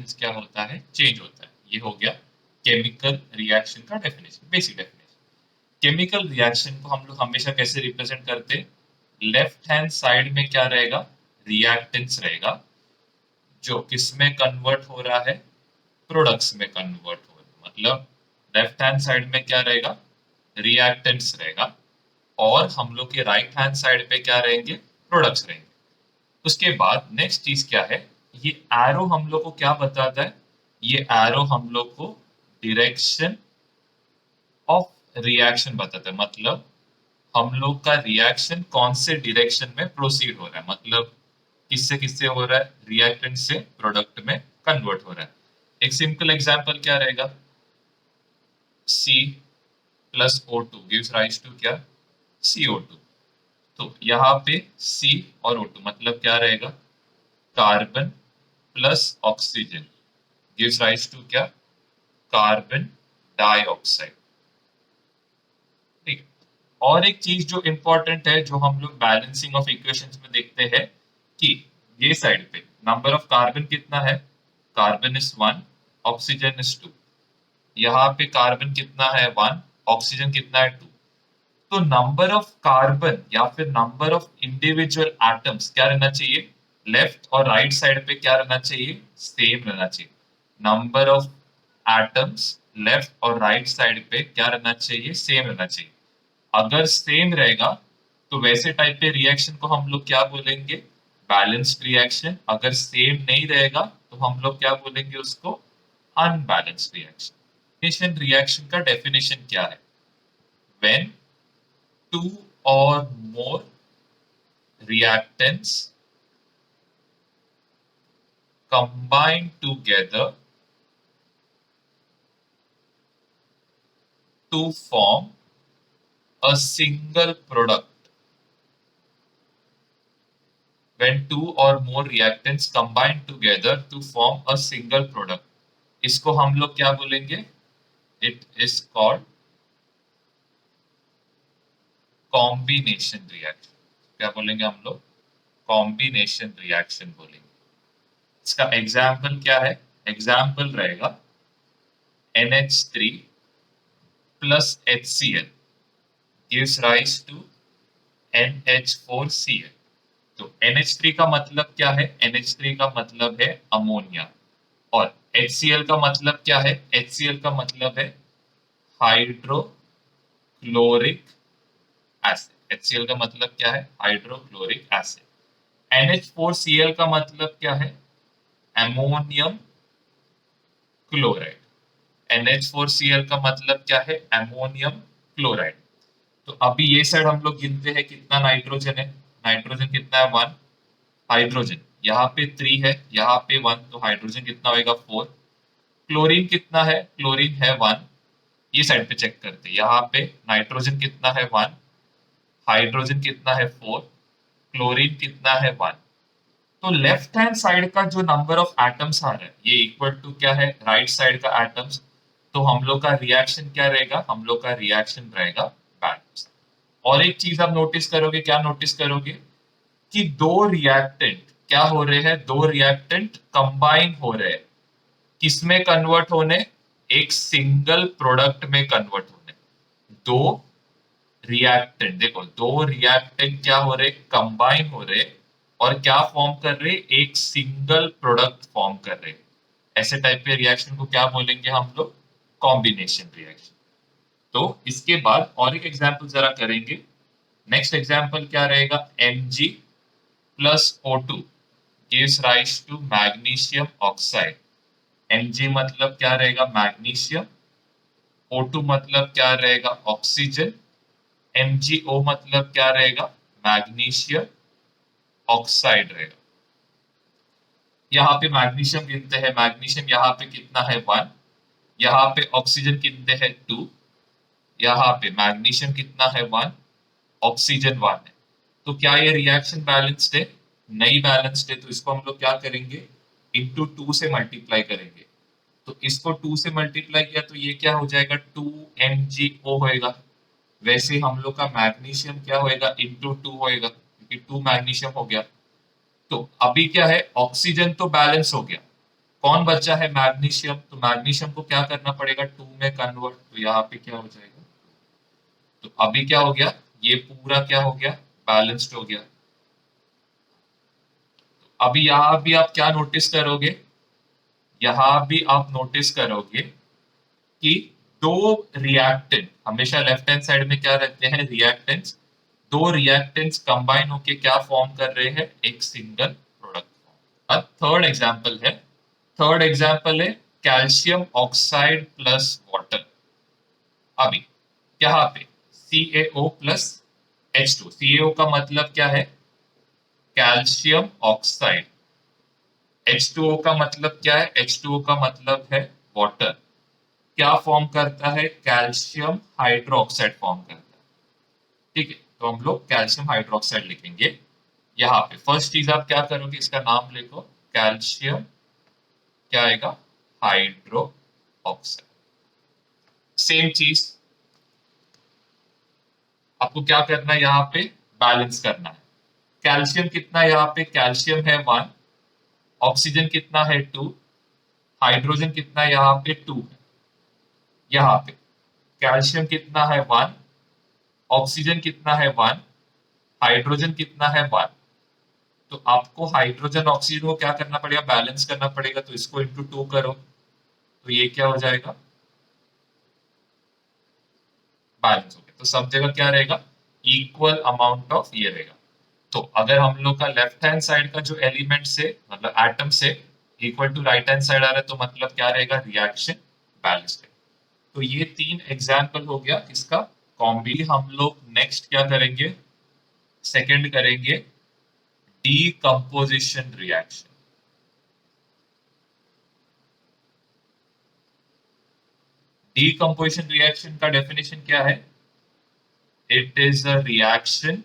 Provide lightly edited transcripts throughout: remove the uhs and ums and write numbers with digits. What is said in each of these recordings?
Reactions क्या होता है, चेंज होता है। ये हो गया केमिकल रिएक्शन का definition, basic definition. Chemical reaction को हम लोग हमेशा कैसे रिप्रेजेंट करते हैं? लेफ्ट हैंड साइड में क्या रहेगा? रिएक्टेंस रहेगा, जो किस में कन्वर्ट हो रहा है? प्रोडक्ट्स में कन्वर्ट हो रहा है। मतलब लेफ्ट हैंड साइड में क्या रहेगा? रिएक्टेंट्स रहेगा, और हम लोग के राइट हैंड साइड पे क्या रहेंगे? प्रोडक्ट्स रहेंगे। उसके बाद नेक्स्ट चीज क्या है? ये एरो हम लोग को क्या बताता है? ये एरो हम लोग को डायरेक्शन ऑफ रिएक्शन बताता है। मतलब हम लोग का रिएक्शन कौन से डायरेक्शन में प्रोसीड हो रहा है, मतलब किससे किससे हो रहा है? रिएक्टेंट से प्रोडक्ट में कन्वर्ट हो रहा है। एक सिंपल एग्जांपल क्या रहेगा? C plus O2 gives rise to क्या? CO2। तो यहाँ पे C और O2 मतलब क्या रहेगा? Carbon plus oxygen gives rise to क्या? Carbon dioxide. ठीक। और एक चीज जो इंपॉर्टेंट है, जो हम लोग बैलेंसिंग ऑफ इक्वेशंस में देखते हैं, कि ये साइड पे नंबर ऑफ कार्बन कितना है? Carbon is 1, oxygen is 2। यहाँ पे कार्बन कितना है? 1, ऑक्सीजन कितना है? 2। तो नंबर ऑफ कार्बन या फिर नंबर ऑफ इंडिविजुअल एटम्स क्या रहना चाहिए? लेफ्ट और राइट साइड पे क्या रहना चाहिए? सेम रहना चाहिए। नंबर ऑफ एटम्स लेफ्ट और राइट साइड पे क्या रहना चाहिए? सेम रहना चाहिए। अगर सेम रहेगा तो वैसे टाइप के रिएक्शन को हम लोग क्या बोलेंगे? Balanced reaction. अगर सेम नहीं रहेगा तो हम लोग क्या बोलेंगे उसको? Unbalanced reaction. रिएक्शन का डेफिनेशन क्या है? When two or more reactants combine together to form a single product. When two or more reactants combine together to form a single product, इसको हम लोग क्या बोलेंगे? It is called combination reaction. क्या बोलेंगे हम लोग? कॉम्बिनेशन रिएक्शन बोलेंगे। इसका एग्जाम्पल क्या है? एग्जाम्पल रहेगा NH3 plus HCl gives rise to NH4Cl। तो NH3 का मतलब क्या है? NH3 का मतलब है अमोनिया। और HCl का मतलब क्या है? HCl का मतलब है हाइड्रोक्लोरिक एसिड। HCl का मतलब क्या है? Hydrochloric acid. NH4Cl का मतलब क्या है? Ammonium chloride. NH4Cl का मतलब क्या है? Ammonium chloride. तो अभी ये साइड हम लोग गिनते हैं कितना नाइट्रोजन है? नाइट्रोजन कितना है? 1। हाइड्रोजन यहाँ पे 3 है, यहाँ पे 1, तो हाइड्रोजन कितना होगा? 4। क्लोरीन कितना है? क्लोरीन है 1। ये साइड पे चेक करते हैं, यहाँ पे नाइट्रोजन कितना है? 1। हाइड्रोजन कितना है? 4। क्लोरीन कितना है? 1। तो लेफ्ट हैंड साइड का जो नंबर ऑफ एटम्स आ रहा है, ये इक्वल टू क्या है? राइट साइड का एटम्स। तो हम लोग का रिएक्शन क्या रहेगा? हम लोग का रिएक्शन रहेगा बैलेंस। और एक चीज आप नोटिस करोगे, क्या नोटिस करोगे? कि दो रिएक्टेंट क्या हो रहे हैं? दो रिएक्टेंट कंबाइन हो रहे हैं। किसमें कन्वर्ट होने? एक सिंगल प्रोडक्ट में कन्वर्ट होने। दो रिएक्टेंट, देखो दो रिएक्टेंट क्या हो रहे? कंबाइन हो रहे, और क्या फॉर्म कर रहे? एक सिंगल प्रोडक्ट फॉर्म कर रहे। ऐसे टाइप के रिएक्शन को क्या बोलेंगे हम लोग? Combination reaction. तो इसके बाद और एक एग्जांपल जरा करेंगे। नेक्स्ट एग्जांपल क्या रहेगा? Mg plus O2 gives rise to magnesium oxide. Mg मतलब क्या रहेगा? मैग्नीशियम। O2 मतलब क्या रहेगा? ऑक्सीजन। MgO मतलब क्या रहेगा? मैग्नीशियम ऑक्साइड रहेगा। यहाँ पे मैग्नीशियम गिनते हैं, मैग्नीशियम यहाँ पे कितना है? 1। यहाँ पे ऑक्सीजन कितने हैं? 2। यहाँ पे मैग्नीशियम कितना है? 1। ऑक्सीजन 1 है। तो क्या ये रिएक्शन बैलेंस्ड है? नहीं बैलेंस्ड है। तो इसको हम लोग क्या करेंगे? इंटू 2 से मल्टीप्लाई करेंगे। तो इसको 2 से मल्टीप्लाई किया तो ये क्या हो जाएगा? 2MgO होएगा। वैसे हम लोग का मैग्नीशियम क्या होएगा? इंटू 2 होएगा, क्योंकि 2 मैग्नीशियम हो गया। तो अभी क्या है? ऑक्सीजन तो बैलेंस हो गया, कौन बचा है? मैग्नीशियम। तो मैग्नीशियम को क्या करना पड़ेगा? 2 में कन्वर्ट। तो यहाँ पे क्या हो जाएगा? तो अभी क्या हो गया? ये पूरा क्या हो गया? बैलेंस्ड हो गया। अभी यहाँ भी आप क्या नोटिस करोगे? यहाँ भी आप नोटिस करोगे कि दो रिएक्टेंट, हमेशा लेफ्ट हैंड साइड में क्या रहते हैं? रिएक्टेंट्स। दो रिएक्टेंट्स कंबाइन होके क्या फॉर्म कर रहे हैं? एक सिंगल प्रोडक्ट फॉर्म। अब थर्ड एग्जाम्पल है कैल्शियम ऑक्साइड प्लस वाटर। अभी यहाँ पे CaO प्लस H2। CaO का मतलब क्या है? Calcium oxide. H2O का मतलब क्या है? H2O का मतलब है वाटर। क्या फॉर्म करता है? कैल्शियम हाइड्रोक्साइड फॉर्म करता है। ठीक है, तो हम लोग कैल्शियम हाइड्रोक्साइड लिखेंगे। यहाँ पे फर्स्ट चीज आप क्या करोगे? इसका नाम लिखो, कैल्शियम क्या आएगा? Hydro oxide. सेम चीज आपको क्या करना है? यहाँ पे बैलेंस करना है। कैल्शियम कितना है? यहाँ पे कैल्शियम है 1, ऑक्सीजन कितना है 2, हाइड्रोजन कितना है? यहाँ पे 2 है। यहाँ पे कैल्शियम कितना है 1, ऑक्सीजन कितना है 1, हाइड्रोजन कितना है 1। तो आपको हाइड्रोजन ऑक्सीजन को क्या करना पड़ेगा? बैलेंस करना पड़ेगा। तो इसको इंटू 2 करो, तो ये क्या हो जाएगा? बैलेंस हो गया। तो सब जगह क्या रहेगा? इक्वल अमाउंट ऑफ ये रहेगा। तो अगर हम लोग का लेफ्ट हैंड साइड का जो एलिमेंट से मतलब एटम से equal to right hand side आ रहा है, तो मतलब क्या रहेगा? रिएक्शन बैलेंस है। तो ये 3 एग्जाम्पल हो गया इसका कॉम्बी। हम लोग नेक्स्ट क्या करेंगे? सेकंड करेंगे डीकंपोजिशन रिएक्शन। डीकंपोजिशन रिएक्शन का डेफिनेशन क्या है? It is a reaction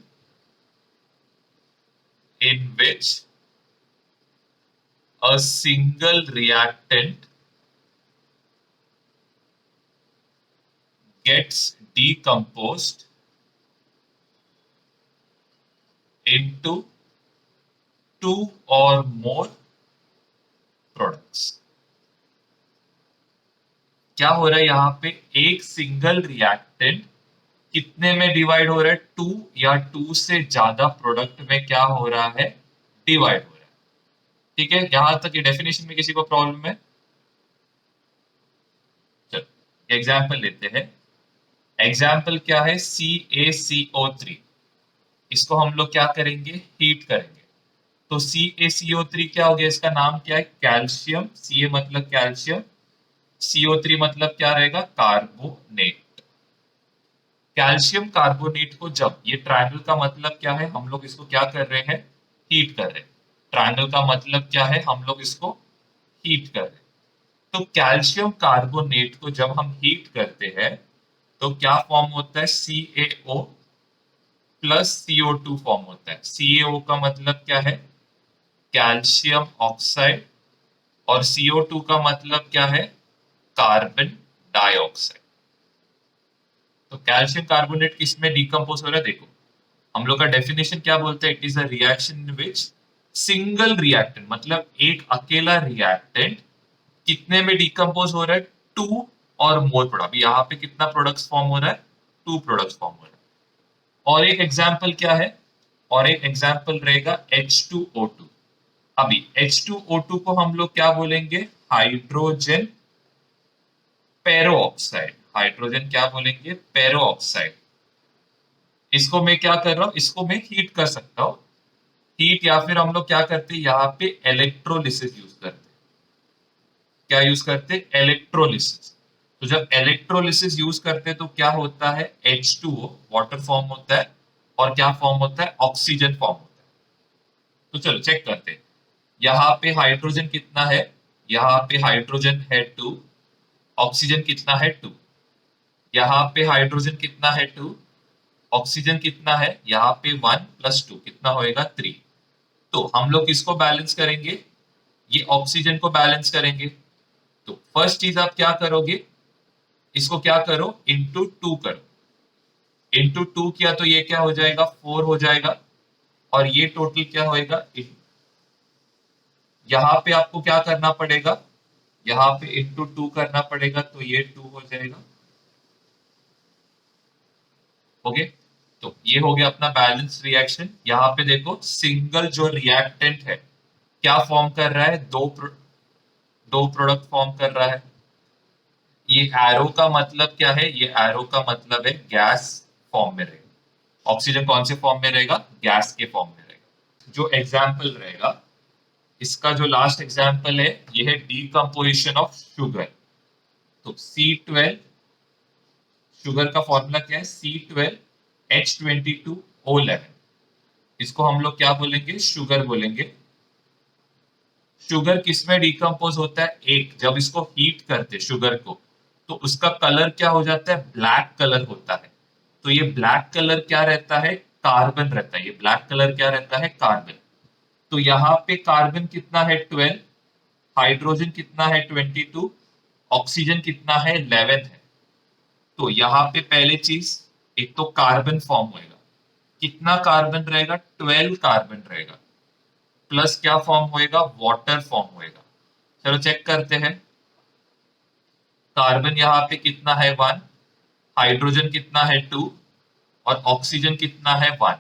in which a single reactant gets decomposed into two or more products। क्या हो रहा है यहाँ पे? एक सिंगल रिएक्टेंट कितने में डिवाइड हो रहा है? 2 या 2 से ज्यादा प्रोडक्ट में क्या हो रहा है? डिवाइड हो रहा है। ठीक है, यहां तक ये डेफिनेशन में किसी को प्रॉब्लम है? चलो एग्जाम्पल लेते हैं। एग्जाम्पल क्या है? CaCO3। इसको हम लोग क्या करेंगे? हीट करेंगे। तो CaCO3 क्या हो गया? इसका नाम क्या है? कैल्शियम। Ca मतलब कैल्शियम, CO3 मतलब क्या रहेगा? कार्बोनेट। कैल्शियम कार्बोनेट को जब ये ट्रायंगल का मतलब क्या है? हम लोग इसको क्या कर रहे हैं? हीट कर रहे हैं। ट्रायंगल का मतलब क्या है? हम लोग इसको हीट कर रहे हैं। तो कैल्शियम कार्बोनेट को जब हम हीट करते हैं तो क्या फॉर्म होता है? CaO प्लस CO2 फॉर्म होता है। CaO का मतलब क्या है? Calcium oxide. और CO2 का मतलब क्या है? Carbon dioxide. तो कैल्शियम कार्बोनेट किस में डिकम्पोज हो रहा है? देखो हम लोग का डेफिनेशन क्या बोलते हैं? It is a reaction in which single reactant, मतलब एक अकेला रिएक्टेंट कितने में डिकम्पोज हो रहा है? 2 और मोर प्रोडक्ट। अभी यहाँ पे कितना प्रोडक्ट्स फॉर्म हो रहा है? 2 प्रोडक्ट्स फॉर्म हो रहा है। और एक एग्जाम्पल क्या है? और एक एग्जाम्पल रहेगा H2O2। अभी H2O2 को हम लोग क्या बोलेंगे? Hydrogen पेरो oxide. हाइड्रोजन क्या बोलेंगे? पेरो ऑक्साइड। इसको मैं क्या कर रहा हूं? इसको मैं हीट कर सकता हूं। हीट या फिर हम लोग क्या करते हैं? यहाँ पे इलेक्ट्रोलिसिस यूज करते हैं। क्या यूज करते हैं? इलेक्ट्रोलिसिस। तो जब इलेक्ट्रोलिसिस यूज करते हैं तो क्या होता है? H2O वाटर फॉर्म होता है और क्या फॉर्म होता है? ऑक्सीजन फॉर्म होता है। तो चलो चेक करते हैं। यहाँ पे हाइड्रोजन कितना है? यहाँ पे हाइड्रोजन है 2, ऑक्सीजन कितना है? 2। यहाँ पे हाइड्रोजन कितना है? 2, ऑक्सीजन कितना है? यहाँ पे 1 प्लस 2 कितना होएगा? 3। तो हम लोग किसको बैलेंस करेंगे? ये ऑक्सीजन को बैलेंस करेंगे। तो फर्स्ट चीज आप क्या करोगे? इसको क्या करो? इंटू 2 करो। इंटू 2 किया तो ये क्या हो जाएगा? 4 हो जाएगा। और ये टोटल क्या होएगा? यहाँ पे आपको क्या करना पड़ेगा? यहाँ पे इंटू 2 करना पड़ेगा तो ये 2 हो जाएगा। ओके, तो ये हो गया अपना बैलेंस रिएक्शन। यहाँ पे देखो सिंगल जो रिएक्टेंट है क्या फॉर्म कर रहा है, दो प्रोडक्ट फॉर्म कर रहा है। ये एरो का मतलब क्या है, ये एरो का मतलब है गैस फॉर्म में रहेगा। ऑक्सीजन कौन से फॉर्म में रहेगा, गैस के फॉर्म में रहेगा। जो एग्जाम्पल रहेगा, इसका जो लास्ट एग्जाम्पल है ये है डीकम्पोजिशन ऑफ शुगर। तो C12, शुगर का फॉर्मूला क्या है, C12H22O11। इसको हम लोग क्या बोलेंगे, शुगर बोलेंगे। शुगर किसमें डिकम्पोज होता है, एक जब इसको हीट करते शुगर को तो उसका कलर क्या हो जाता है, ब्लैक कलर होता है। तो ये ब्लैक कलर क्या रहता है, कार्बन रहता है। ये ब्लैक कलर क्या रहता है, कार्बन। तो यहाँ पे कार्बन कितना है 12, हाइड्रोजन कितना है 22, ऑक्सीजन कितना है 11 है। तो यहाँ पे पहले चीज, एक तो कार्बन फॉर्म होएगा। कितना कार्बन रहेगा, 12 कार्बन रहेगा। प्लस क्या फॉर्म होएगा, वाटर फॉर्म होएगा। चलो चेक करते हैं। कार्बन यहाँ पे कितना है 1, हाइड्रोजन कितना है 2 और ऑक्सीजन कितना है 1।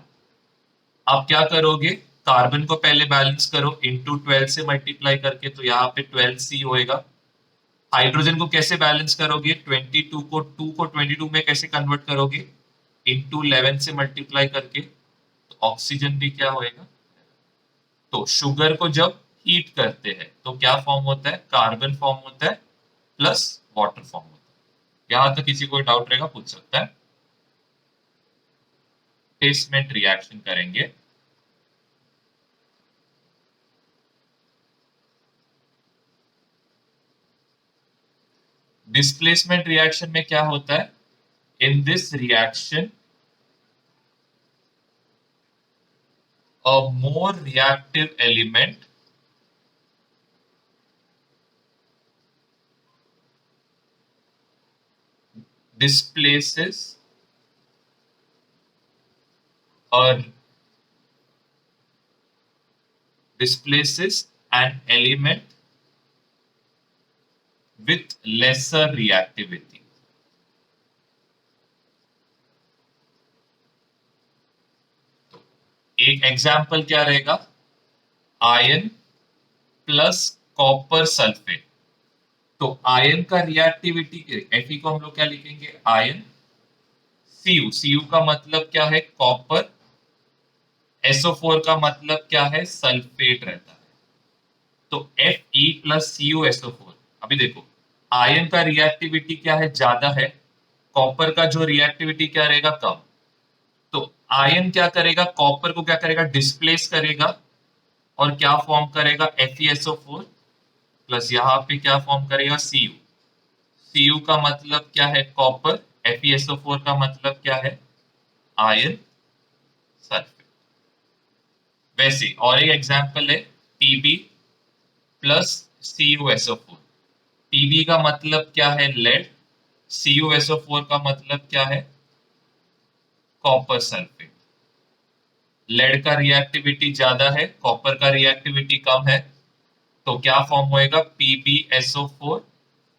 आप क्या करोगे, कार्बन को पहले बैलेंस करो इंटू 12 से मल्टीप्लाई करके, तो यहाँ पे 12C होएगा। हाइड्रोजन को कैसे बैलेंस करोगे, 22 को 2 को 22 में कैसे कन्वर्ट करोगे, इंटू 11 से मल्टीप्लाई करके। तो ऑक्सीजन भी क्या होएगा। तो शुगर को जब हीट करते हैं तो क्या फॉर्म होता है, कार्बन फॉर्म होता है प्लस वाटर फॉर्म होता है। यहां तक किसी को डाउट रहेगा पूछ सकता है। डिस्प्लेसमेंट रिएक्शन करेंगे। डिस्प्लेसमेंट रिएक्शन में क्या होता है, in this reaction a more reactive element displaces or displaces an element with lesser reactivity। तो एक एग्जाम्पल क्या रहेगा, आयन प्लस कॉपर सल्फेट। तो आयन का रिएक्टिविटी, Fe को हम लोग क्या लिखेंगे, आयन। Cu का मतलब क्या है, कॉपर। SO4 का मतलब क्या है, सल्फेट रहता है। तो Fe प्लस CuSO4। अभी देखो आयन का रिएक्टिविटी क्या है, ज्यादा है। कॉपर का जो रिएक्टिविटी क्या रहेगा, कम। तो आयन क्या करेगा, कॉपर को क्या करेगा, डिस्प्लेस करेगा और क्या फॉर्म करेगा, FeSO4 प्लस यहाँ पे क्या फॉर्म करेगा, Cu का मतलब क्या है, कॉपर। FeSO4 का मतलब क्या है, आयन सल्फेट। वैसे और एक एग्जांपल है Pb प्लस CuSO4। Pb का मतलब क्या है, लेड। CuSO4 का मतलब क्या है, कॉपर सल्फेट। लेड का रिएक्टिविटी ज्यादा है, कॉपर का रिएक्टिविटी कम है। तो क्या फॉर्म होएगा, PbSO4।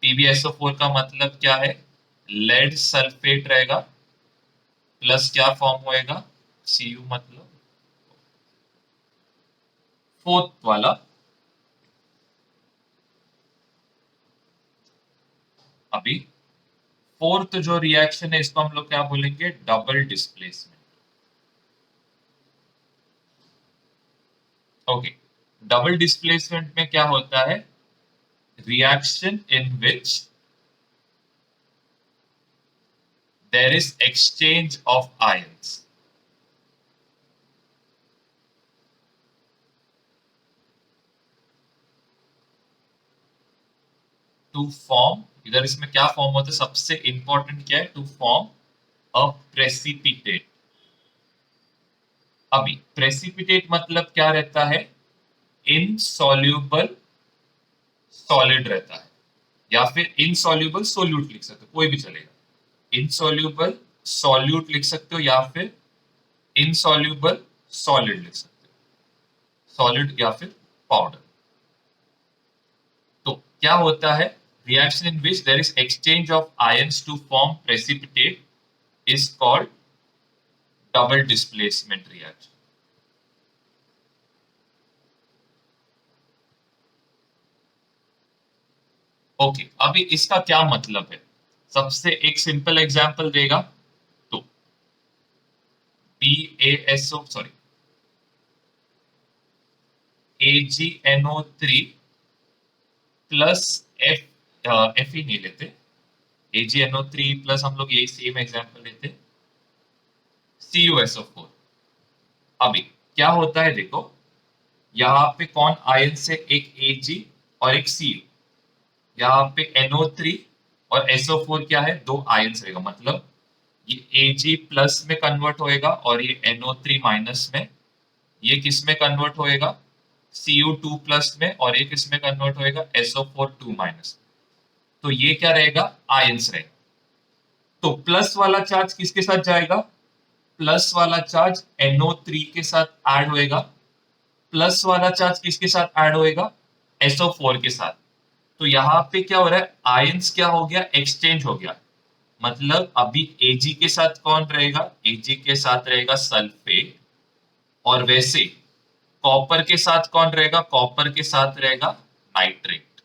PbSO4 का मतलब क्या है, लेड सल्फेट रहेगा। प्लस क्या फॉर्म होएगा, Cu मतलब फोर्थ वाला। अभी फोर्थ जो रिएक्शन है इसको हम लोग क्या बोलेंगे, double displacement. Okay, double displacement में क्या होता है, reaction in which there is exchange of ions। To form, इधर इसमें क्या फॉर्म होता है, सबसे इंपॉर्टेंट क्या है, टू फॉर्म अ प्रेसिपिटेट। अभी प्रेसिपिटेट मतलब क्या रहता है, इनसॉल्यूबल सॉलिड रहता है, या फिर इनसॉल्यूबल सोल्यूट लिख सकते हो, कोई भी चलेगा। इनसॉल्यूबल सॉल्यूट लिख सकते हो या फिर इनसॉल्यूबल सॉलिड लिख सकते हो, सॉलिड या फिर पाउडर। तो क्या होता है? Reaction in which there is exchange of ions to form precipitate is called double displacement reaction. Okay, अभी इसका क्या मतलब है? सबसे एक सिंपल एग्जांपल देगा तो BaSO sorry AgNO3 plus F ही नहीं लेते, AgNO3 प्लस हम लोग यही सेम एग्जांपल लेते CuSO4। अभी क्या होता है देखो, यहाँ पे कौन आयन से एक Ag और एक Cu, यहाँ पे NO3 और SO4 क्या है, दो आयंस रहेगा, मतलब ये Ag प्लस में कन्वर्ट होएगा और ये NO3 माइनस में, ये किस में कन्वर्ट होएगा, Cu2 प्लस में, और ये किस में कन्वर्ट होएगा, SO4 2 माइनस। तो ये क्या रहेगा, आयंस रहेगा। तो प्लस वाला चार्ज किसके साथ जाएगा, प्लस वाला चार्ज NO3 के साथ ऐड होएगा, प्लस वाला चार्ज किसके साथ ऐड होएगा, SO4 के साथ। तो यहाँ पे क्या हो रहा है, आयंस क्या हो गया, एक्सचेंज हो गया। मतलब अभी Ag के साथ कौन रहेगा, Ag के साथ रहेगा सल्फेट, और वैसे कॉपर के साथ कौन रहेगा, कॉपर के साथ रहेगा नाइट्रेट।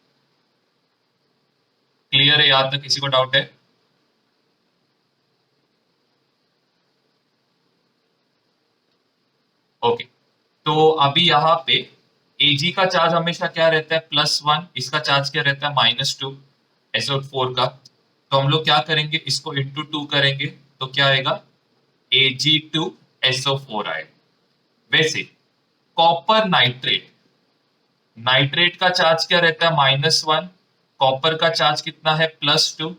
क्लियर है, यहां तक किसी को डाउट है? ओके, तो अभी यहाँ पे Ag का चार्ज हमेशा क्या रहता है, +1, इसका चार्ज क्या रहता है, -2, SO4 का। तो हम लोग क्या करेंगे, इसको इंटू 2 करेंगे, तो क्या आएगा, Ag2SO4 आएगा। वैसे कॉपर नाइट्रेट, नाइट्रेट का चार्ज क्या रहता है, -1, कॉपर का चार्ज कितना है, +2।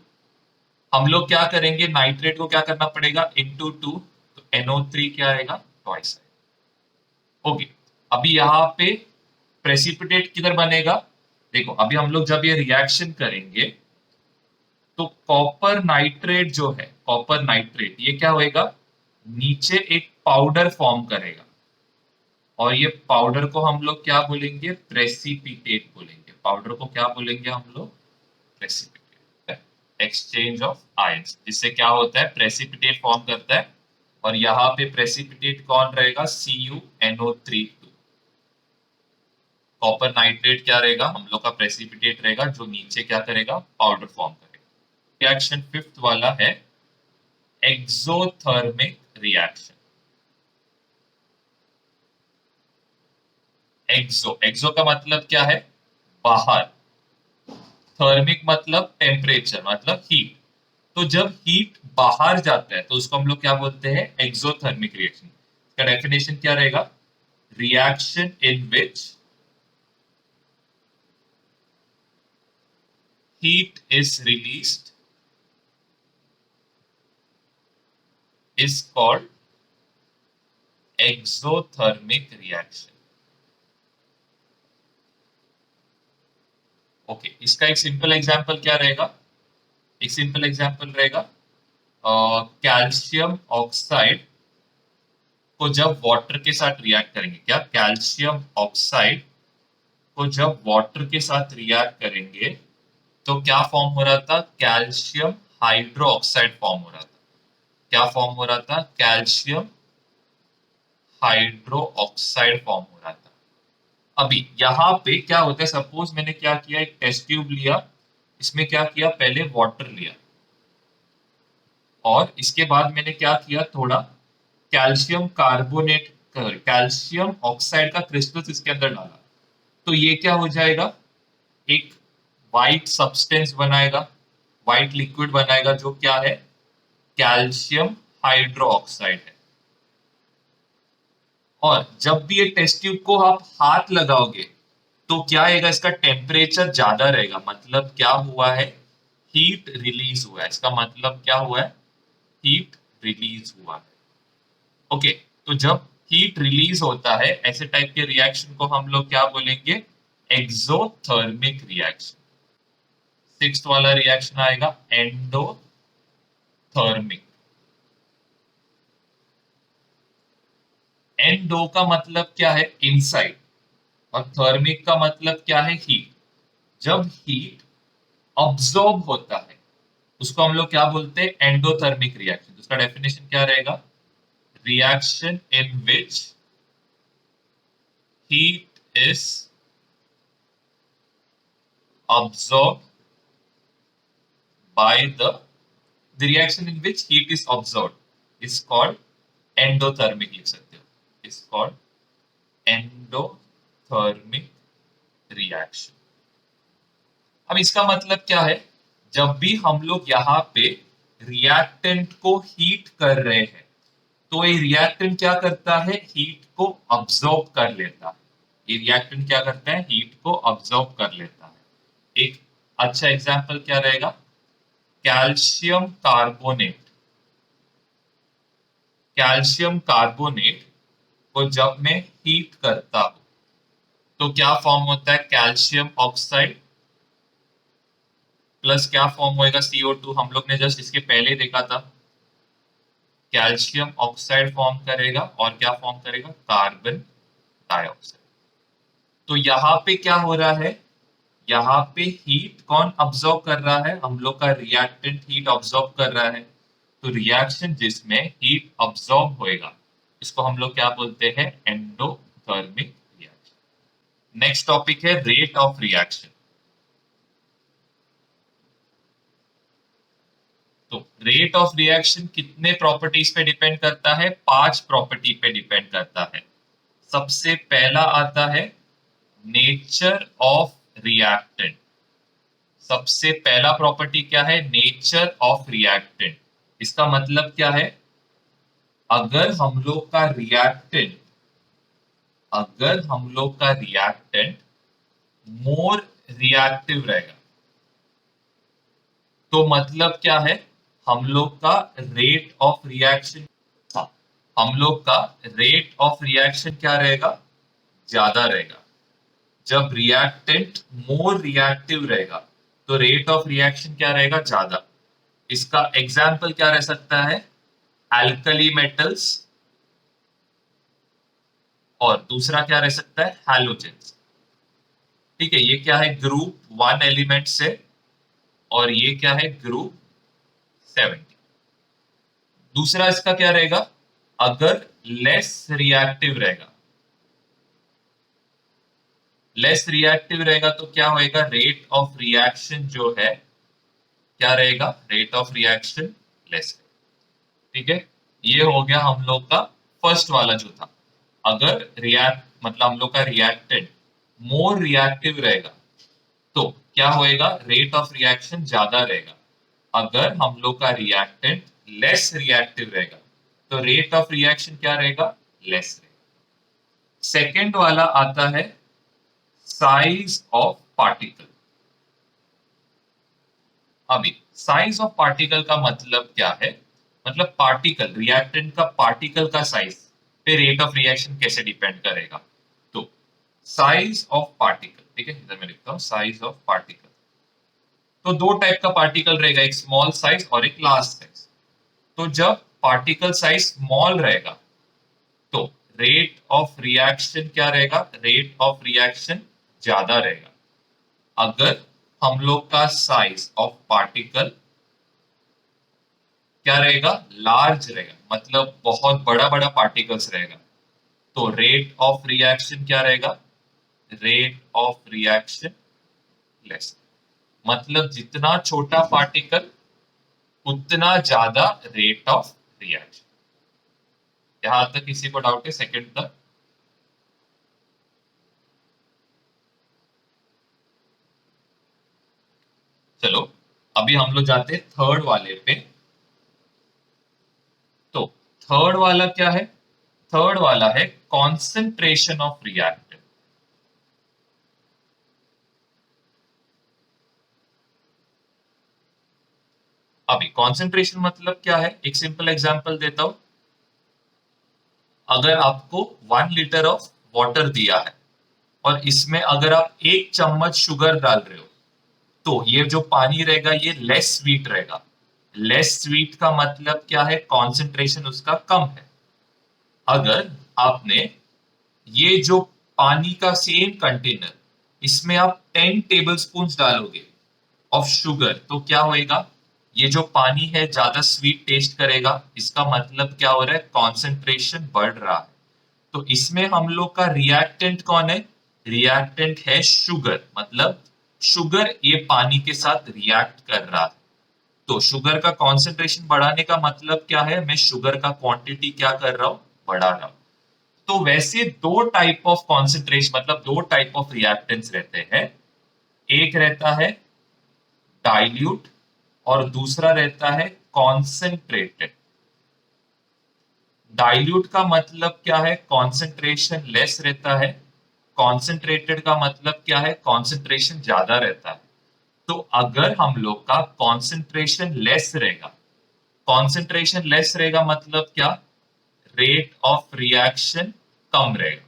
हम लोग क्या करेंगे, नाइट्रेट को क्या करना पड़ेगा, इंटू 2, तो NO3 क्या आएगा, ट्वाइस आएगा। ओके, अभी यहाँ पे प्रेसिपिटेट किधर बनेगा, देखो अभी हम लोग जब ये रिएक्शन करेंगे तो कॉपर नाइट्रेट जो है, कॉपर नाइट्रेट ये क्या होएगा, नीचे एक पाउडर फॉर्म करेगा, और ये पाउडर को हम लोग क्या बोलेंगे, प्रेसिपिटेट बोलेंगे। पाउडर को क्या बोलेंगे हम लोग, प्रेसिपिटेट। एक्सचेंज ऑफ आयंस, जिससे क्या होता है, प्रेसिपिटेट फॉर्म करता है, और यहाँ पे प्रेसिपिटेट कौन रहेगा, CuNO3। कॉपर नाइट्रेट क्या रहेगा, हम लोग का प्रेसिपिटेट रहेगा, जो नीचे क्या करेगा, पाउडर फॉर्म करेगा। रिएक्शन फिफ्थ वाला है एक्सोथर्मिक रिएक्शन। एक्सो, एक्सो का मतलब क्या है, बाहर, थर्मिक मतलब टेम्परेचर, मतलब हीट। तो जब हीट बाहर जाता है तो उसको हम लोग क्या बोलते हैं, एक्सोथर्मिक रिएक्शन। इसका डेफिनेशन क्या रहेगा, reaction in which heat is released is called exothermic reaction। Okay, इसका एक सिंपल एग्जांपल क्या रहेगा, एक सिंपल एग्जांपल रहेगा, कैल्शियम ऑक्साइड को जब वाटर के साथ रिएक्ट करेंगे, क्या कैल्शियम ऑक्साइड को जब वाटर के साथ रिएक्ट करेंगे तो क्या फॉर्म हो रहा था, कैल्शियम हाइड्रो ऑक्साइड फॉर्म हो रहा था। क्या फॉर्म हो रहा था, कैल्शियम हाइड्रो ऑक्साइड फॉर्म हो रहा था। अभी यहाँ पे क्या होता है, सपोज मैंने क्या किया, एक टेस्ट ट्यूब लिया, इसमें क्या किया, पहले वाटर लिया, और इसके बाद मैंने क्या किया, थोड़ा कैल्शियम कार्बोनेट, कैल्शियम ऑक्साइड का क्रिस्टल्स इसके अंदर डाला। तो ये क्या हो जाएगा, एक वाइट सब्सटेंस बनाएगा, वाइट लिक्विड बनाएगा, जो क्या है, कैल्शियम हाइड्रो ऑक्साइड है। और जब भी ये टेस्ट ट्यूब को आप हाथ लगाओगे तो क्या आएगा, इसका टेम्परेचर ज्यादा रहेगा, मतलब क्या हुआ है, हीट रिलीज हुआ है। इसका मतलब क्या हुआ है, हीट रिलीज हुआ है। ओके, तो जब हीट रिलीज होता है ऐसे टाइप के रिएक्शन को हम लोग क्या बोलेंगे, एक्सोथर्मिक रिएक्शन। सिक्स्थ वाला रिएक्शन आएगा एंडोथर्मिक। एंडो का मतलब क्या है, इनसाइड, और थर्मिक का मतलब क्या है, हीट। जब हीट ऑब्जॉर्ब होता है उसको हम लोग क्या बोलते हैं, एंडोथर्मिक रिएक्शन। उसका डेफिनेशन क्या रहेगा, reaction in which heat is absorb by the reaction in which heat is absorbed is called endothermic, लिख सकते हो, is called endothermic reaction। अब इसका मतलब क्या है, जब भी हम लोग यहाँ पे रिएक्टेंट को हीट कर रहे हैं तो ये रिएक्टेंट क्या करता है, हीट को अब्सॉर्ब कर लेता है। ये रिएक्टेंट क्या करता है, हीट को अब्सॉर्ब कर लेता है। एक अच्छा एग्जांपल क्या रहेगा, कैल्शियम कार्बोनेट। कैल्शियम कार्बोनेट को जब मैं हीट करता हूं तो क्या फॉर्म होता है, कैल्शियम ऑक्साइड प्लस क्या फॉर्म होएगा, CO2। हम लोग ने जस्ट इसके पहले देखा था, कैल्शियम ऑक्साइड फॉर्म करेगा और क्या फॉर्म करेगा, कार्बन डाइऑक्साइड। तो यहाँ पे क्या हो रहा है, यहाँ पे हीट कौन ऑब्जॉर्व कर रहा है, हम लोग का रिएक्टेंट हीट ऑब्जॉर्व कर रहा है। तो रिएक्शन जिसमें हीट ऑब्जॉर्व होएगा इसको हम लोग क्या बोलते हैं, एंडोथर्मिक रिएक्शन। नेक्स्ट टॉपिक है रेट ऑफ रिएक्शन। तो रेट ऑफ रिएक्शन कितने प्रॉपर्टीज पे डिपेंड करता है, 5 प्रॉपर्टी पे डिपेंड करता है। सबसे पहला आता है नेचर ऑफ रिएक्टेंट। सबसे पहला प्रॉपर्टी क्या है, नेचर ऑफ रिएक्टेंट। इसका मतलब क्या है, अगर हम लोग का रिएक्टेंट अगर हम लोग का रिएक्टेंट मोर रिएक्टिव रहेगा तो मतलब क्या है, हम लोग का रेट ऑफ रिएक्शन, हम लोग का रेट ऑफ रिएक्शन क्या रहेगा, ज्यादा रहेगा। जब रिएक्टेंट मोर रिएक्टिव रहेगा तो रेट ऑफ रिएक्शन क्या रहेगा, ज्यादा। इसका एग्जाम्पल क्या रह सकता है, एल्कली मेटल्स, और दूसरा क्या रह सकता है, हैलोजेंस। ठीक है, ये क्या है, ग्रुप 1 एलिमेंट से, और ये क्या है, ग्रुप 70। दूसरा इसका क्या रहेगा, अगर लेस रिएक्टिव रहेगा, लेस रिएक्टिव रहेगा तो क्या होएगा, रेट ऑफ रिएक्शन जो है क्या रहेगा, रेट ऑफ रिएक्शन लेस। ठीक है, ये हो गया हम लोग का फर्स्ट वाला जो था। अगर रिएक्ट मतलब हम लोग का रिएक्टेंट मोर रिएक्टिव रहेगा तो क्या होएगा, रेट ऑफ रिएक्शन ज्यादा रहेगा। अगर हम लोग का रिएक्टेंट लेस रिएक्टिव रहेगा तो रेट ऑफ रिएक्शन क्या रहेगा, लेस रहेगा। सेकेंड वाला आता है साइज ऑफ पार्टिकल। अभी साइज ऑफ पार्टिकल का मतलब क्या है, मतलब पार्टिकल, रिएक्टेंट का पार्टिकल का साइज पे रेट ऑफ रिएक्शन कैसे डिपेंड करेगा। तो साइज ऑफ पार्टिकल, ठीक है, इधर मैं लिखता हूं साइज ऑफ पार्टिकल। तो दो टाइप का पार्टिकल रहेगा, एक स्मॉल साइज और एक लार्ज साइज। तो जब पार्टिकल साइज स्मॉल रहेगा तो रेट ऑफ रिएक्शन क्या रहेगा, रेट ऑफ रिएक्शन ज्यादा रहेगा। अगर हम लोग का साइज ऑफ पार्टिकल क्या रहेगा, लार्ज रहेगा, मतलब बहुत बड़ा बड़ा पार्टिकल्स रहेगा, तो रेट ऑफ रिएक्शन क्या रहेगा, रेट ऑफ रिएक्शन लेस। मतलब जितना छोटा पार्टिकल उतना ज्यादा रेट ऑफ रिएक्शन। यहां तक किसी को डाउट है, सेकंड तक? चलो अभी हम लोग जाते हैं थर्ड वाले पे। तो थर्ड वाला क्या है, थर्ड वाला है कॉन्सेंट्रेशन ऑफ रिएक्टेंट। अभी कॉन्सेंट्रेशन मतलब क्या है, एक सिंपल एग्जांपल देता हूं। अगर आपको 1 लीटर ऑफ वाटर दिया है और इसमें अगर आप 1 चम्मच शुगर डाल रहे हो तो ये जो पानी रहेगा ये लेस स्वीट रहेगा। लेस स्वीट का मतलब क्या है, कॉन्सेंट्रेशन उसका कम है। अगर आपने ये जो पानी का सेम कंटेनर इसमें आप 10 टेबलस्पून डालोगे ऑफ शुगर तो क्या होएगा, ये जो पानी है ज्यादा स्वीट टेस्ट करेगा, इसका मतलब क्या हो रहा है, कॉन्सेंट्रेशन बढ़ रहा है। तो इसमें हम लोग का रिएक्टेंट कौन है, रिएक्टेंट है शुगर, मतलब शुगर ये पानी के साथ रिएक्ट कर रहा है। तो शुगर का कॉन्सेंट्रेशन बढ़ाने का मतलब क्या है, मैं शुगर का क्वांटिटी क्या कर रहा हूं, बढ़ा रहा हूं। तो वैसे दो टाइप ऑफ कॉन्सेंट्रेशन, मतलब दो टाइप ऑफ रिएक्टेंट्स रहते हैं। एक रहता है डाइल्यूट और दूसरा रहता है कॉन्सेंट्रेटेड। डाइल्यूट का मतलब क्या है, कॉन्सेंट्रेशन लेस रहता है। कॉन्सेंट्रेटेड का मतलब क्या है, कॉन्सेंट्रेशन ज्यादा रहता है। तो अगर हम लोग का कॉन्सेंट्रेशन लेस रहेगा, कॉन्सेंट्रेशन लेस रहेगा मतलब क्या, रेट ऑफ रिएक्शन कम रहेगा।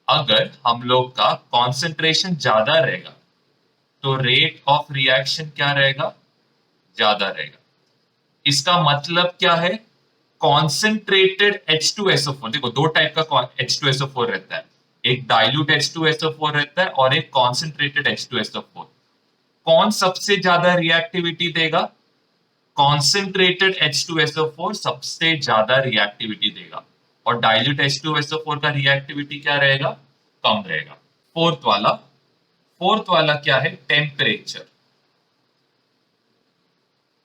अगर हम लोग का कॉन्सेंट्रेशन ज्यादा रहेगा तो रेट ऑफ रिएक्शन क्या रहेगा, ज्यादा रहेगा। इसका मतलब क्या है, कॉन्सेंट्रेटेड H2SO4, देखो दो टाइप का H2SO4 रहता है, एक डाइल्यूट H2SO4 रहता है और एक कॉन्सेंट्रेटेड H2SO4। कौन सबसे ज्यादा रिएक्टिविटी देगा, कॉन्सेंट्रेटेड H2SO4 सबसे ज्यादा रिएक्टिविटी देगा और डाइल्यूट H2SO4 का रिएक्टिविटी क्या रहेगा, कम रहेगा। फोर्थ वाला क्या है, टेम्परेचर।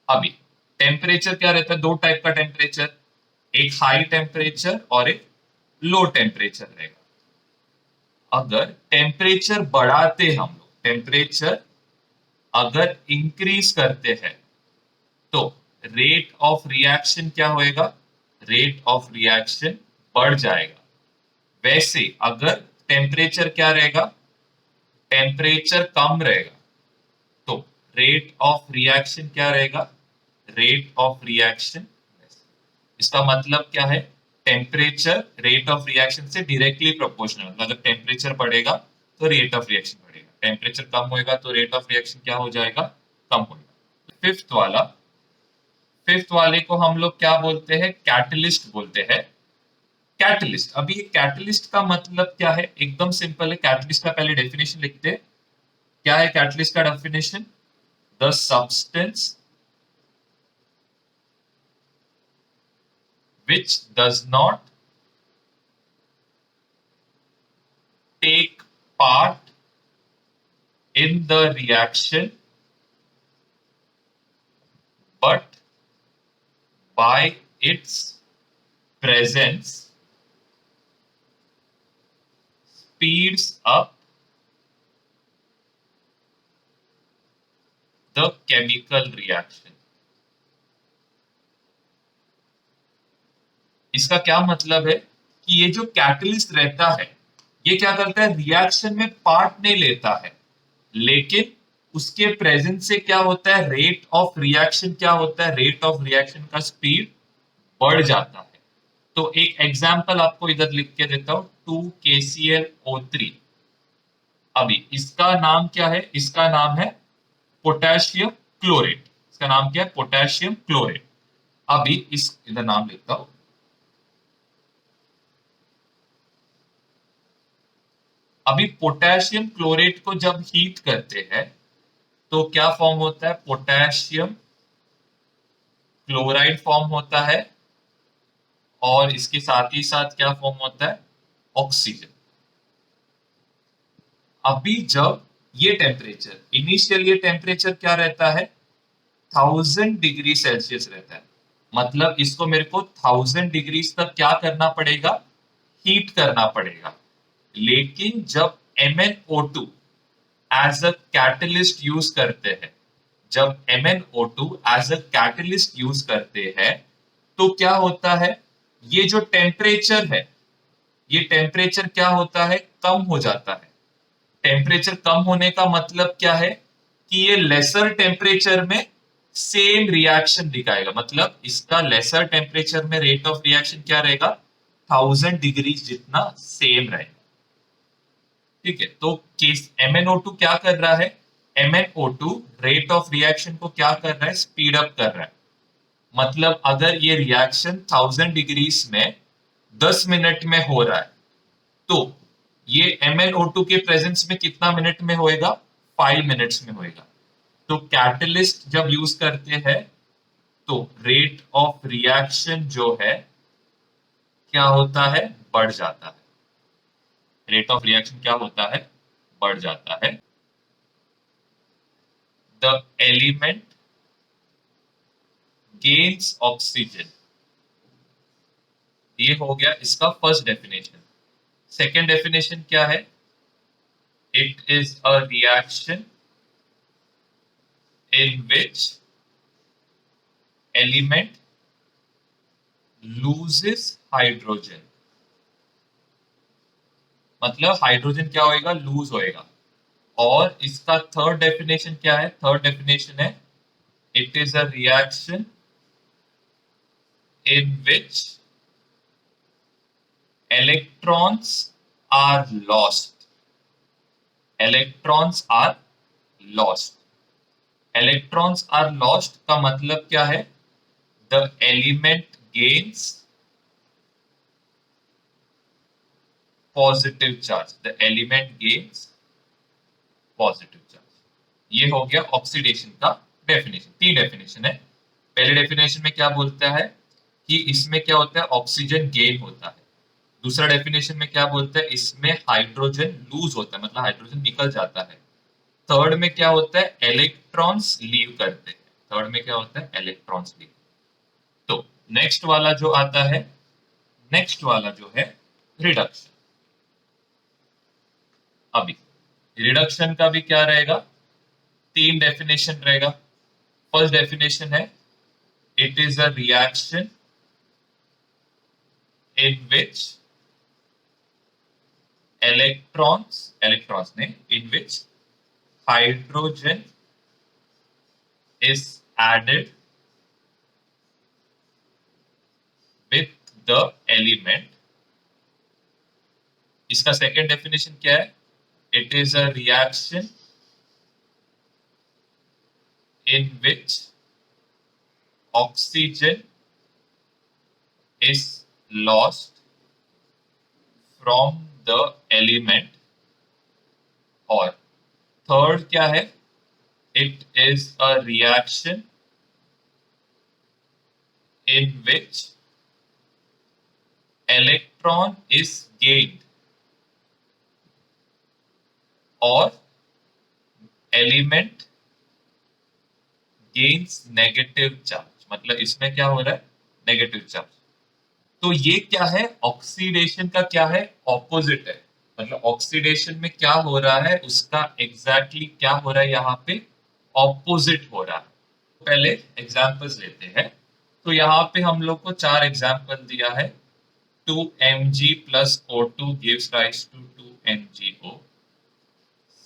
अभी टेम्परेचर क्या रहता है, दो टाइप का टेम्परेचर, एक हाई टेम्परेचर और एक लो टेम्परेचर रहेगा। अगर टेम्परेचर बढ़ाते हम लोग, टेम्परेचर अगर इंक्रीज करते हैं तो रेट ऑफ रिएक्शन क्या होएगा, रेट ऑफ रिएक्शन बढ़ जाएगा। वैसे अगर टेम्परेचर क्या रहेगा, टेम्परेचर कम रहेगा तो रेट ऑफ रिएक्शन क्या रहेगा, रेट ऑफ रिएक्शन। इसका मतलब क्या है, टेम्परेचर रेट ऑफ रिएक्शन से डायरेक्टली प्रोपोर्शनल, मतलब अगर टेम्परेचर बढ़ेगा तो रेट ऑफ रिएक्शन बढ़ेगा, टेम्परेचर कम होएगा तो रेट ऑफ रिएक्शन क्या हो जाएगा, कम होएगा। फिफ्थ वाले को हम लोग क्या बोलते हैं, कैटलिस्ट बोलते हैं। कैटलिस्ट, अभी ये कैटलिस्ट का मतलब क्या है, एकदम सिंपल है। कैटलिस्ट का पहले डेफिनेशन लिखते हैं। क्या है कैटलिस्ट का definition, the substance which does not take part in the reaction but by its presence speeds up the chemical reaction। इसका क्या मतलब है कि ये जो कैटलिस्ट रहता है ये क्या करता है, रिएक्शन में पार्ट नहीं लेता है, लेकिन उसके प्रेजेंस से क्या होता है, रेट ऑफ रिएक्शन क्या होता है, रेट ऑफ रिएक्शन का स्पीड बढ़ जाता है। तो एक एग्जांपल आपको इधर लिख के देता हूं, 2KClO3। अभी इसका नाम क्या है, इसका नाम है पोटेशियम क्लोरेट। इसका नाम क्या है, पोटेशियम क्लोरेट। अभी इस इधर नाम लिखता हूं। अभी पोटेशियम क्लोरेट को जब हीट करते हैं तो क्या फॉर्म होता है, पोटेशियम क्लोराइड फॉर्म होता है और इसके साथ ही साथ क्या फॉर्म होता है, ऑक्सीजन। अभी जब ये टेम्परेचर, इनिशियल ये टेम्परेचर क्या रहता है, 1000 डिग्री सेल्सियस रहता है, मतलब इसको मेरे को 1000 डिग्री तक क्या करना पड़ेगा, हीट करना पड़ेगा। लेकिन जब MnO2 as a catalyst use करते हैं, जब MnO2 as a catalyst use करते हैं तो क्या होता है, ये जो टेम्परेचर है, ये टेम्परेचर क्या होता है, कम हो जाता है। टेम्परेचर कम होने का मतलब क्या है कि ये लेसर टेम्परेचर में सेम रिएक्शन दिखाएगा, मतलब इसका लेसर टेम्परेचर में रेट ऑफ रिएक्शन क्या रहेगा, 1000 डिग्री जितना सेम रहेगा। ठीक है, तो केस MnO2 क्या कर रहा है, MnO2 रेट ऑफ रिएक्शन को क्या कर रहा है, स्पीड अप कर रहा है। मतलब अगर ये रिएक्शन 1000 डिग्रीज में 10 मिनट में हो रहा है तो ये MnO2 के प्रेजेंस में कितना मिनट में होएगा? 5 मिनट्स में होएगा। तो कैटलिस्ट जब यूज करते हैं तो रेट ऑफ रिएक्शन जो है क्या होता है? बढ़ जाता है। रेट ऑफ रिएक्शन क्या होता है? बढ़ जाता है। The element gains oxygen. ये हो गया इसका फर्स्ट डेफिनेशन। सेकेंड डेफिनेशन क्या है? It is a reaction in which element loses hydrogen। मतलब हाइड्रोजन क्या होएगा? लूज होएगा। और इसका थर्ड डेफिनेशन क्या है? थर्ड डेफिनेशन है it is a reaction in which electrons are lost। electrons are lost। electrons are lost का मतलब क्या है? the element gains positive charge। the element gains positive charge। ये हो गया ऑक्सीडेशन का डेफिनेशन। तीन डेफिनेशन है। पहले डेफिनेशन में क्या बोलता है कि इसमें क्या होता है? ऑक्सीजन गेन होता है। दूसरा डेफिनेशन में क्या बोलता है? इसमें हाइड्रोजन लूज होता है, मतलब हाइड्रोजन निकल जाता है। थर्ड में क्या होता है? इलेक्ट्रॉन्स लीव करते हैं। थर्ड में क्या होता है? Electrons leave. तो नेक्स्ट वाला जो आता है, नेक्स्ट वाला जो है रिडक्शन। अभी रिडक्शन का भी क्या रहेगा? तीन डेफिनेशन रहेगा। फर्स्ट डेफिनेशन है it is a reaction in which electrons ने in which hydrogen is added with the element। इसका सेकेंड डेफिनेशन क्या है? It is a reaction in which oxygen is lost from the element। और third क्या है? It is a reaction in which electron is gained और element gains negative charge। मतलब इसमें क्या हो रहा है? Negative charge. तो ये क्या है? ऑक्सीडेशन का क्या है? ऑपोजिट है। मतलब ऑक्सीडेशन में क्या हो रहा है उसका एग्जैक्टली क्या हो रहा है यहाँ पे? ऑपोजिट हो रहा है। पहले एग्जांपल्स लेते हैं। तो यहाँ पे हम लोग को चार एग्जांपल दिया है। 2Mg plus O2 gives rise to 2MgO।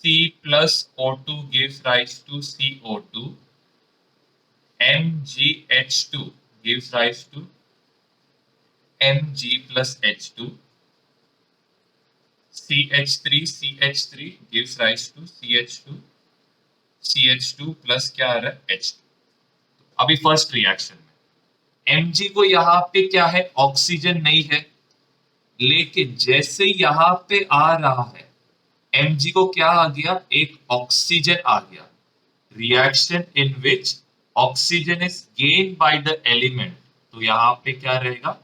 C plus O2 gives rise to CO2। MgH2 gives rise to Mg plus H2। CH3 gives rise to CH2। CH2 plus क्या आ रहा है? H2। अभी फर्स्ट रिएक्शन में Mg को यहाँ पे क्या है? ऑक्सीजन नहीं है। लेकिन जैसे यहाँ पे आ रहा है Mg को क्या आ गया? एक ऑक्सीजन आ गया। Reaction in which oxygen is gain by the element. तो यहाँ पे क्या रहेगा?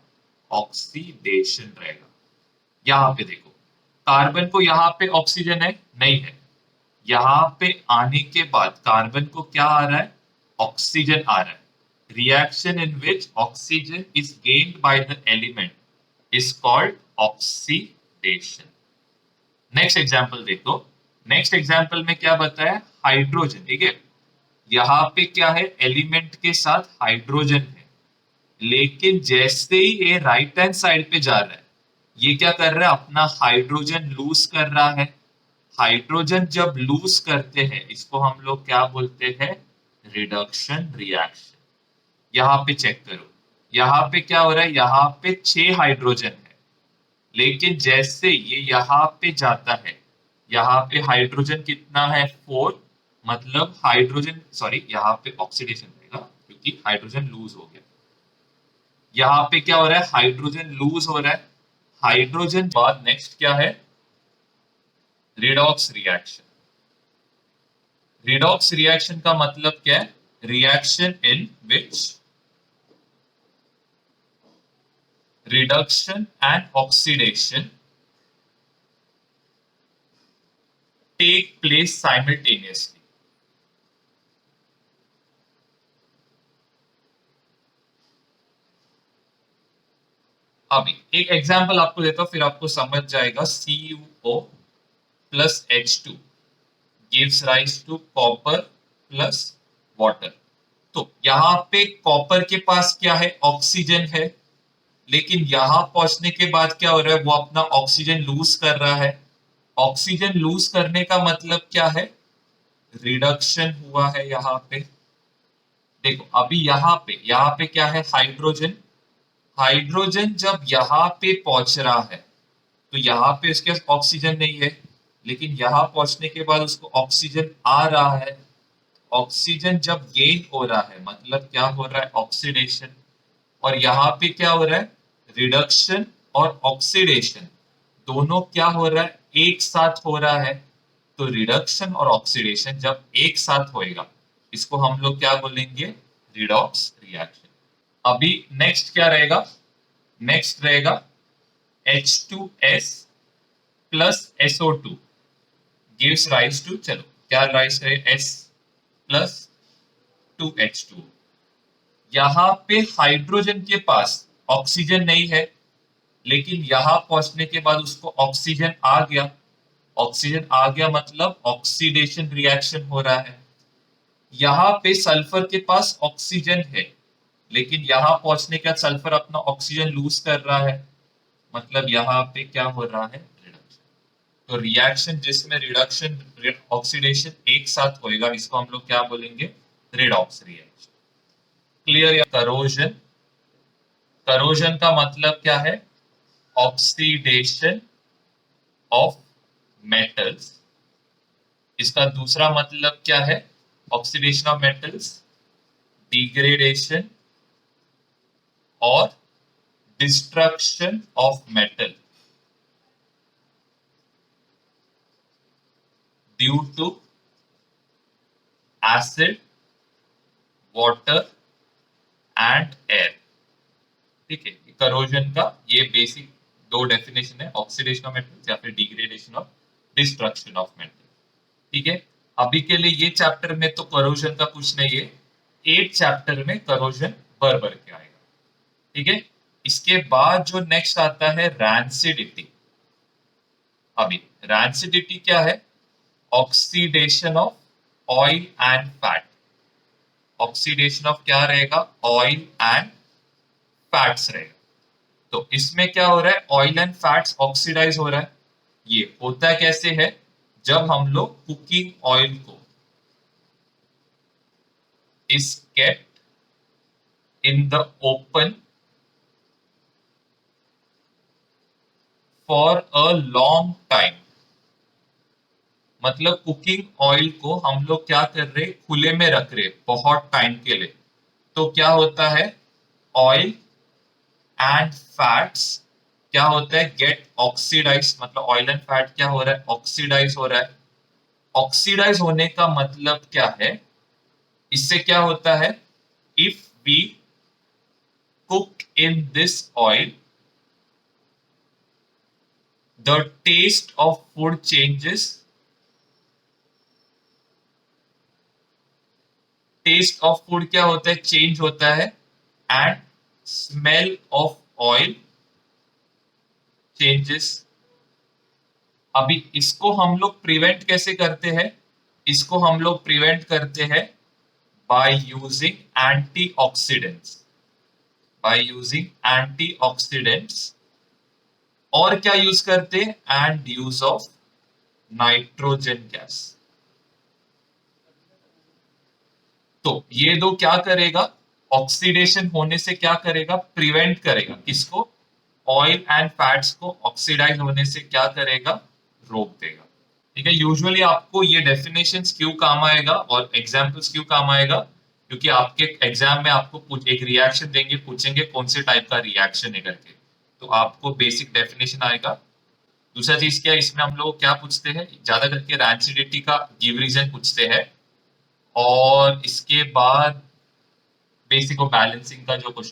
ऑक्सीडेशन रहेगा। यहाँ पे देखो, कार्बन को यहाँ पे ऑक्सीजन है नहीं है। यहाँ पे आने के बाद कार्बन को क्या आ रहा है? ऑक्सीजन आ रहा है। Reaction in which oxygen is gained by the element is called oxidation. Next example देखो। नेक्स्ट एग्जांपल में क्या बताया? हाइड्रोजन। ठीक है, यहाँ पे क्या है? एलिमेंट के साथ हाइड्रोजन है। लेकिन जैसे ही ये राइट हैंड साइड पे जा रहा है, ये क्या कर रहा है? अपना हाइड्रोजन लूज कर रहा है। हाइड्रोजन जब लूज करते हैं इसको हम लोग क्या बोलते हैं? Reduction reaction. यहाँ पे चेक करो, यहाँ पे क्या हो रहा है? यहाँ पे 6 हाइड्रोजन है। लेकिन जैसे ये यहाँ पे जाता है, यहाँ पे हाइड्रोजन कितना है? 4। मतलब हाइड्रोजन, सॉरी, यहाँ पे ऑक्सीडेशन रहेगा क्योंकि हाइड्रोजन लूज हो गया। यहाँ पे क्या हो रहा है? हाइड्रोजन लूज हो रहा है। हाइड्रोजन बाद नेक्स्ट क्या है? Redox reaction. रिडॉक्स रिएक्शन का मतलब क्या है? Reaction in which reduction and oxidation take place simultaneously। अभी एक एग्जांपल आपको देता हूं, फिर आपको समझ जाएगा। CuO plus H2 gives rise to copper plus water. तो यहाँ पे कॉपर के पास क्या है? ऑक्सीजन है, लेकिन यहां पहुंचने के बाद क्या हो रहा है? वो अपना ऑक्सीजन लूज कर रहा है। ऑक्सीजन लूज करने का मतलब क्या है? रिडक्शन हुआ है यहाँ पे। देखो अभी यहाँ पे क्या है? हाइड्रोजन। हाइड्रोजन जब यहाँ पे पहुंच रहा है तो यहाँ पे उसके पास ऑक्सीजन नहीं है, लेकिन यहाँ पहुंचने के बाद उसको ऑक्सीजन आ रहा है। ऑक्सीजन जब गेन हो रहा है मतलब क्या हो रहा है? ऑक्सीडेशन। और यहाँ पे क्या हो रहा है? रिडक्शन और ऑक्सीडेशन दोनों क्या हो रहा है? एक साथ हो रहा है। तो रिडक्शन और ऑक्सीडेशन जब एक साथ होएगा, इसको हम लोग क्या बोलेंगे? Redox reaction. अभी नेक्स्ट क्या रहेगा? नेक्स्ट रहेगा H2S plus SO2 gives rise to, चलो क्या राइज करे? S plus 2H2। यहाँ पे हाइड्रोजन के पास ऑक्सीजन नहीं है, लेकिन यहां पहुंचने के बाद उसको ऑक्सीजन आ गया। ऑक्सीजन आ गया मतलब ऑक्सीडेशन रिएक्शन हो रहा है। यहाँ पे सल्फर के पास ऑक्सीजन है, लेकिन यहां पहुंचने के बाद सल्फर अपना ऑक्सीजन लूज कर रहा है, मतलब यहाँ पे क्या हो रहा है? रिडक्शन। तो रिएक्शन जिसमें रिडक्शन ऑक्सीडेशन एक साथ होएगा, इसको हम लोग क्या बोलेंगे? Redox reaction. क्लियर? या करोजन। करोजन का मतलब क्या है? Oxidation of metals. इसका दूसरा मतलब क्या है? ऑक्सीडेशन ऑफ मेटल्स, डिग्रेडेशन और destruction of metal due to acid, water and air. ठीक है, करोजन का ये बेसिक दो डेफिनेशन है, ऑक्सीडेशन ऑफ मेटल्स या फिर डिग्रेडेशन और डिस्ट्रक्शन ऑफ मेटल। ठीक है, अभी के लिए ये चैप्टर में तो करोजन का कुछ नहीं है, 8 चैप्टर में करोजन भर भर के आएगा। ठीक है, इसके बाद जो नेक्स्ट आता है रैंसिडिटी। अभी रैंसिडिटी क्या है? Oxidation of oil and fat. Oxidation of क्या रहेगा? ऑयल एंड फैट्स रहेगा। तो इसमें क्या हो रहा है? ऑयल एंड फैट्स ऑक्सीडाइज हो रहा है। ये होता कैसे है? जब हम लोग कुकिंग ऑयल को is kept in the open for a long time। मतलब कुकिंग ऑयल को हम लोग क्या कर रहे? खुले में रख रहे बहुत टाइम के लिए। तो क्या होता है? ऑयल एंड फैट्स क्या होता है? Get oxidise. मतलब ऑयल एंड फैट क्या हो रहा है? ऑक्सीडाइज हो रहा है। ऑक्सीडाइज होने का मतलब क्या है? इससे क्या होता है? If we cook in this oil, the taste of food changes। Taste of food क्या होता है? चेंज होता है। And smell of oil changes. अभी इसको हम लोग प्रिवेंट कैसे करते हैं? इसको हम लोग प्रिवेंट करते हैं by using antioxidants. By using antioxidants. और क्या यूज करते हैं? And use of nitrogen gas. तो ये दो क्या करेगा? ऑक्सीडेशन होने से क्या करेगा? प्रिवेंट करेगा। किसको? ऑयल एंड फैट्स को ऑक्सीडाइज होने से क्या करेगा? रोक देगा। ठीक है, यूजुअली आपको ये डेफिनेशंस क्यों काम आएगा और एग्जांपल्स क्यों काम आएगा? क्योंकि आपके एग्जाम में आपको एक रिएक्शन देंगे, पूछेंगे कौन से टाइप का रिएक्शन है करके, तो आपको बेसिक डेफिनेशन आएगा। दूसरा चीज क्या है, इसमें हम लोग क्या पूछते हैं, ज्यादा करके रैंसिडिटी का गिव रीजन पूछते हैं, और इसके बाद बेसिक और बैलेंसिंग का जो क्वेश्चन